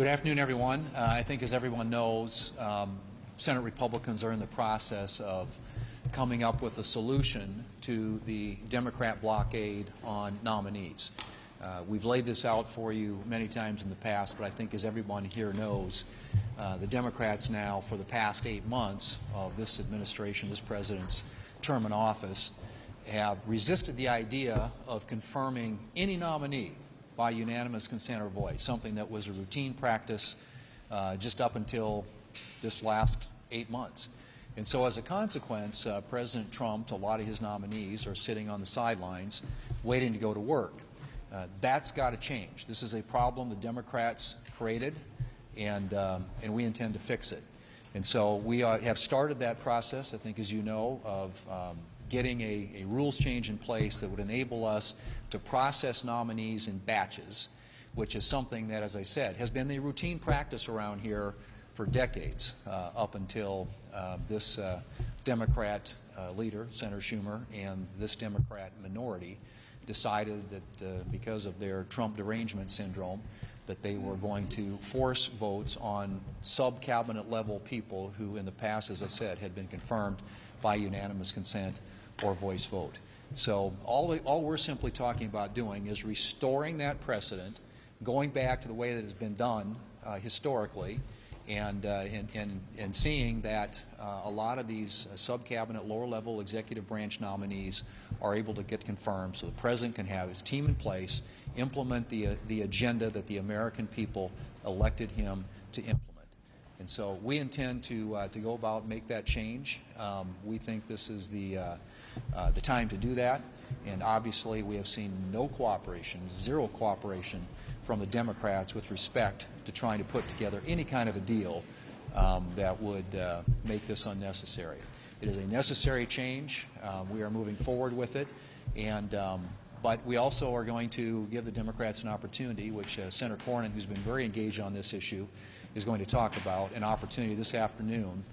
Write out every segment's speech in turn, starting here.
Good afternoon, everyone. I think, as everyone knows, Senate Republicans are in the process of coming up with a solution to the Democrat blockade on nominees. We've laid this out for you many times in the past, but I think, as everyone here knows, the Democrats now, for the past 8 months of this administration, this president's term in office, have resisted the idea of confirming any nominee by unanimous consent or voice, something that was a routine practice just up until this last 8 months. And so, as a consequence, President Trump, to a lot of his nominees, are sitting on the sidelines waiting to go to work. That's got to change. This is a problem the Democrats created, and we intend to fix it. And so we have started that process, I think, as you know, of getting a rules change in place that would enable us to process nominees in batches, which is something that, as I said, has been the routine practice around here for decades, up until this Democrat leader, Senator Schumer, and this Democrat minority decided that because of their Trump derangement syndrome, that they were going to force votes on sub-cabinet level people who in the past, as I said, had been confirmed by unanimous consent or voice vote. So all we're simply talking about doing is restoring that precedent, going back to the way that it's been done historically, and seeing that a lot of these sub-cabinet, lower-level executive branch nominees are able to get confirmed, so the president can have his team in place, implement the agenda that the American people elected him to implement. And so we intend to go about make that change. We think this is the time to do that. And obviously, we have seen no cooperation, zero cooperation from the Democrats with respect to trying to put together any kind of a deal that would make this unnecessary. It is a necessary change. We are moving forward with it. And but we also are going to give the Democrats an opportunity, which Senator Cornyn, who's been very engaged on this issue, is going to talk about, an opportunity this afternoon.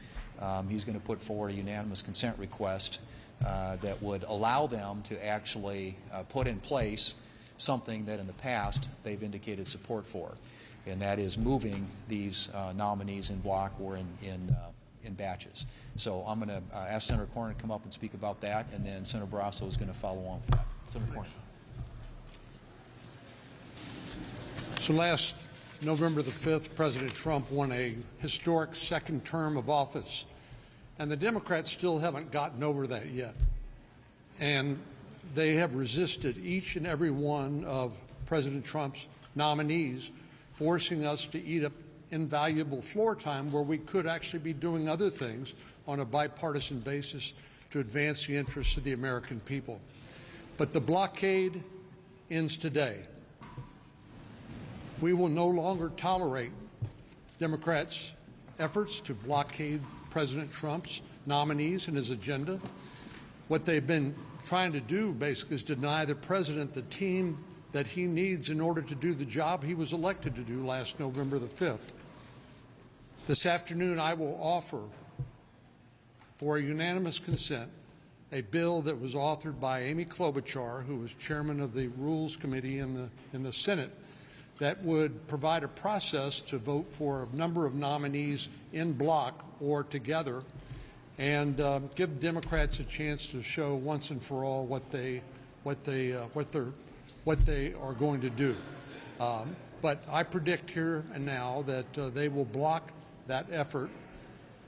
He's going to put forward a unanimous consent request that would allow them to actually put in place something that in the past they've indicated support for, and that is moving these nominees in block or in batches. So I'm going to ask Senator Cornyn to come up and speak about that, and then Senator Barrasso is going to follow on with that. Senator Cornyn. So last November the 5th, President Trump won a historic second term of office, and the Democrats still haven't gotten over that yet. And they have resisted each and every one of President Trump's nominees, forcing us to eat up invaluable floor time where we could actually be doing other things on a bipartisan basis to advance the interests of the American people. But the blockade ends today. We will no longer tolerate Democrats' efforts to blockade President Trump's nominees and his agenda. What they've been trying to do, basically, is deny the president the team that he needs in order to do the job he was elected to do last November the 5th. This afternoon, I will offer, for a unanimous consent, a bill that was authored by Amy Klobuchar, who was chairman of the Rules Committee in the Senate, that would provide a process to vote for a number of nominees in block or together, and give Democrats a chance to show once and for all what they are going to do. But I predict here and now that they will block that effort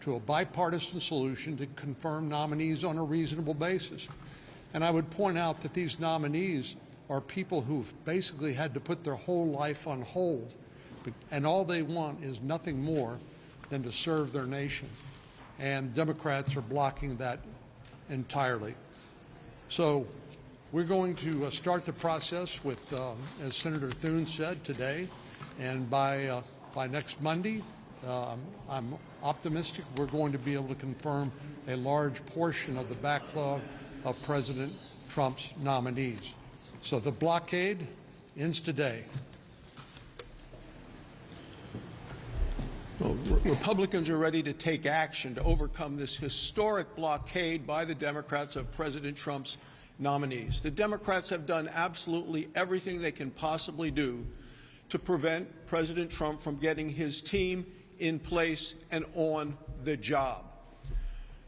to a bipartisan solution to confirm nominees on a reasonable basis. And I would point out that these nominees are people who've basically had to put their whole life on hold, and all they want is nothing more than to serve their nation. And Democrats are blocking that entirely. So we're going to start the process with, as Senator Thune said, today, and by next Monday, I'm optimistic we're going to be able to confirm a large portion of the backlog of President Trump's nominees. So the blockade ends today. Well, Republicans are ready to take action to overcome this historic blockade by the Democrats of President Trump's nominees. The Democrats have done absolutely everything they can possibly do to prevent President Trump from getting his team in place and on the job.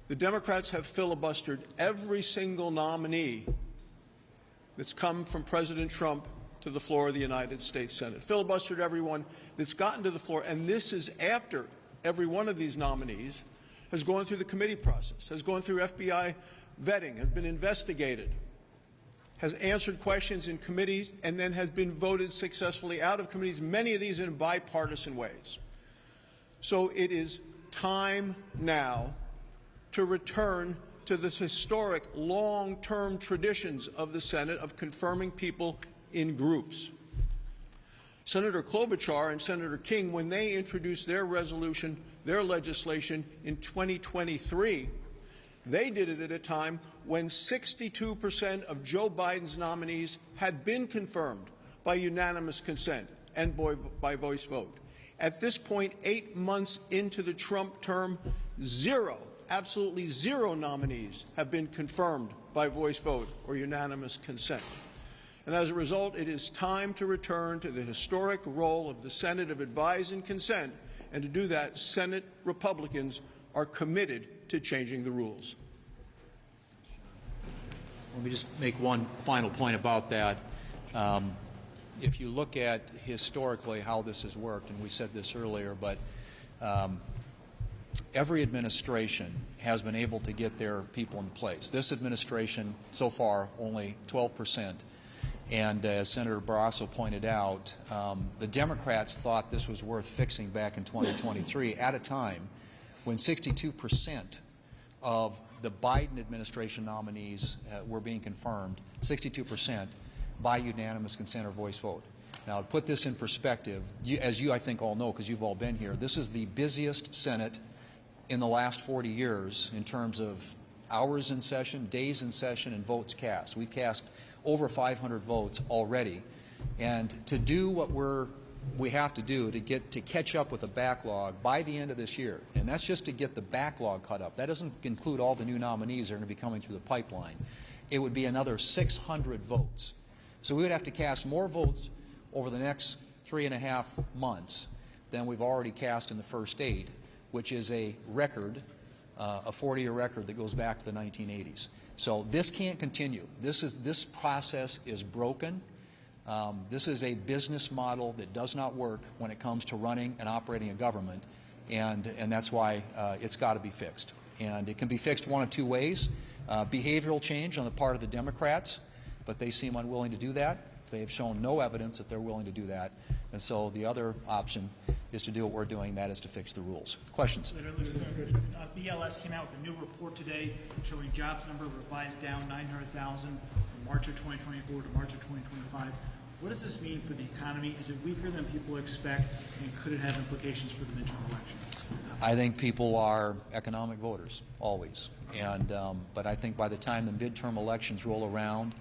The Democrats have filibustered every single nominee that's come from President Trump to the floor of the United States Senate. Filibustered everyone that's gotten to the floor, and this is after every one of these nominees has gone through the committee process, has gone through FBI vetting, has been investigated, has answered questions in committees, and then has been voted successfully out of committees, many of these in bipartisan ways. So it is time now to return to the historic long-term traditions of the Senate of confirming people in groups. Senator Klobuchar and Senator King, when they introduced their resolution, their legislation in 2023, they did it at a time when 62% of Joe Biden's nominees had been confirmed by unanimous consent and by voice vote. At this point, 8 months into the Trump term, absolutely zero nominees have been confirmed by voice vote or unanimous consent. And as a result, it is time to return to the historic role of the Senate of advise and consent, and to do that, Senate Republicans are committed to changing the rules. Let me just make one final point about that. If you look at historically how this has worked, and we said this earlier, but every administration has been able to get their people in place. This administration, so far, only 12%. And as Senator Barrasso pointed out, the Democrats thought this was worth fixing back in 2023 at a time when 62% of the Biden administration nominees were being confirmed, 62% by unanimous consent or voice vote. Now, to put this in perspective, as you I think all know because you've all been here, this is the busiest Senate in the last 40 years in terms of hours in session, days in session, and votes cast. We've cast over 500 votes already. And to do what we have to do to catch up with the backlog by the end of this year, and that's just to get the backlog caught up. That doesn't include all the new nominees that are going to be coming through the pipeline. It would be another 600 votes. So we would have to cast more votes over the next 3.5 months than we've already cast in the first 8, which is a record, a 40-year record that goes back to the 1980s. So this can't continue. This process is broken. This is a business model that does not work when it comes to running and operating a government, and that's why it's got to be fixed. And it can be fixed one of two ways. Behavioral change on the part of the Democrats, but they seem unwilling to do that. They have shown no evidence that they're willing to do that. And so the other option is to do what we're doing, that is to fix the rules. Questions? BLS came out with a new report today showing jobs number revised down 900,000 from March of 2024 to March of 2025. What does this mean for the economy? Is it weaker than people expect, and could it have implications for the midterm election? I think people are economic voters, always. And but I think by the time the midterm elections roll around,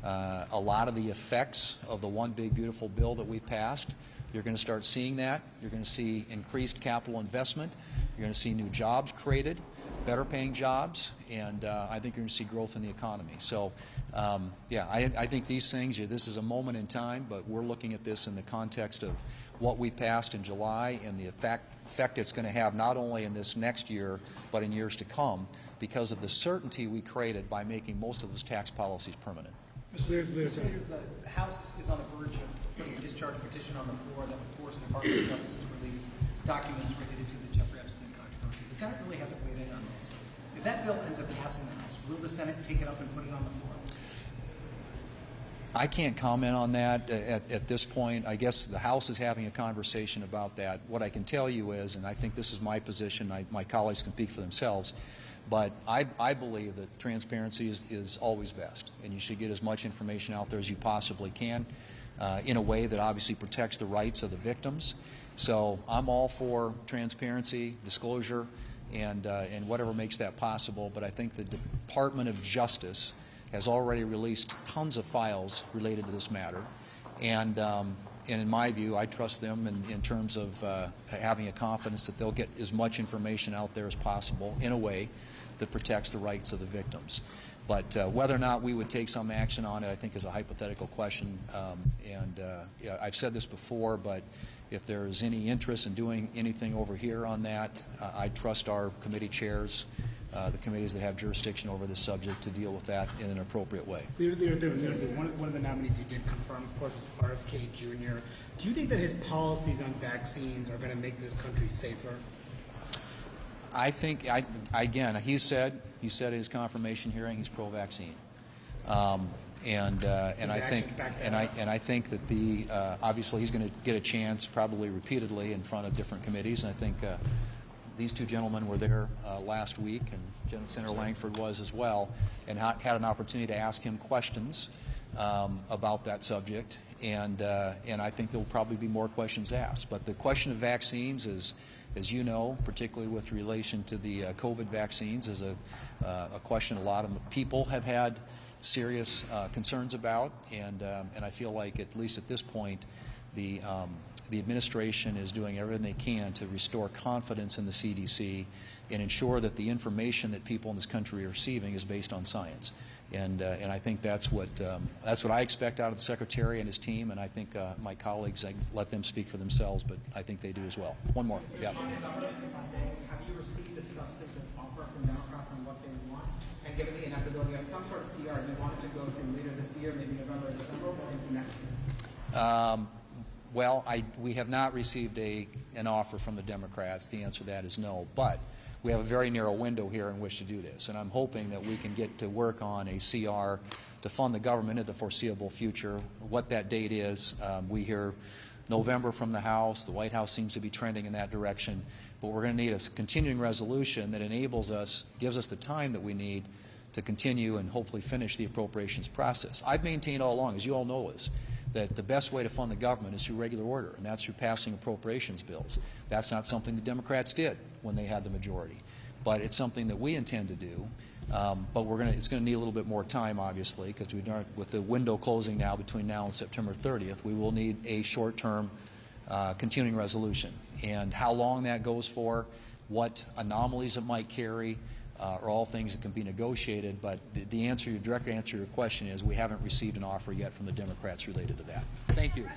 a lot of the effects of the one big beautiful bill that we passed, you're going to start seeing that. You're going to see increased capital investment. You're going to see new jobs created, better paying jobs, and I think you're going to see growth in the economy. So, yeah, I think these things, this is a moment in time, but we're looking at this in the context of what we passed in July and the effect it's going to have not only in this next year, but in years to come, because of the certainty we created by making most of those tax policies permanent. Mr. Leader, the House is on the verge of putting a discharge petition on the floor that would force the Department of Justice to release documents related to the Jeffrey Epstein controversy. The Senate really hasn't weighed in on this. If that bill ends up passing the House, will the Senate take it up and put it on the floor? I can't comment on that at this point. I guess the House is having a conversation about that. What I can tell you is, and I think this is my position, my colleagues can speak for themselves, but I believe that transparency is always best, and you should get as much information out there as you possibly can in a way that obviously protects the rights of the victims. So I'm all for transparency, disclosure, and whatever makes that possible, but I think the Department of Justice has already released tons of files related to this matter, and in my view, I trust them in terms of having a confidence that they'll get as much information out there as possible in a way that protects the rights of the victims. But whether or not we would take some action on it, I think, is a hypothetical question. Yeah, I've said this before, but if there's any interest in doing anything over here on that, I trust our committee chairs, the committees that have jurisdiction over this subject, to deal with that in an appropriate way. One of the nominees you did confirm, of course, was RFK Jr. Do you think that his policies on vaccines are going to make this country safer? I think, again, he said at his confirmation hearing he's pro-vaccine, and I think that obviously he's going to get a chance, probably repeatedly, in front of different committees. And I think these two gentlemen were there last week, and Senator Langford was as well, and had an opportunity to ask him questions about that subject. And I think there will probably be more questions asked. But the question of vaccines is, as you know, particularly with relation to the COVID vaccines, is a question a lot of people have had serious concerns about, and I feel like, at least at this point, the administration is doing everything they can to restore confidence in the CDC and ensure that the information that people in this country are receiving is based on science. And I think that's what I expect out of the Secretary and his team, and I think my colleagues, I let them speak for themselves, but I think they do as well. One more. Yeah. Have you received a substantive offer from Democrats on what they want? And given the inevitability of some sort of CR, do you want it to go through later this year, maybe November or December, or into next year? Well, we have not received an offer from the Democrats. The answer to that is no. But we have a very narrow window here in which to do this, and I'm hoping that we can get to work on a CR to fund the government in the foreseeable future. What that date is, we hear November from the House. The White House seems to be trending in that direction. But we're going to need a continuing resolution that enables us, gives us the time that we need to continue and hopefully finish the appropriations process. I've maintained all along, as you all know, that the best way to fund the government is through regular order, and that's through passing appropriations bills. That's not something the Democrats did when they had the majority, but it's something that we intend to do. But it's going to need a little bit more time, obviously, because with the window closing now between now and September 30th, we will need a short-term continuing resolution. And how long that goes for, what anomalies it might carry, are all things that can be negotiated. But the direct answer to your question is we haven't received an offer yet from the Democrats related to that. Thank you.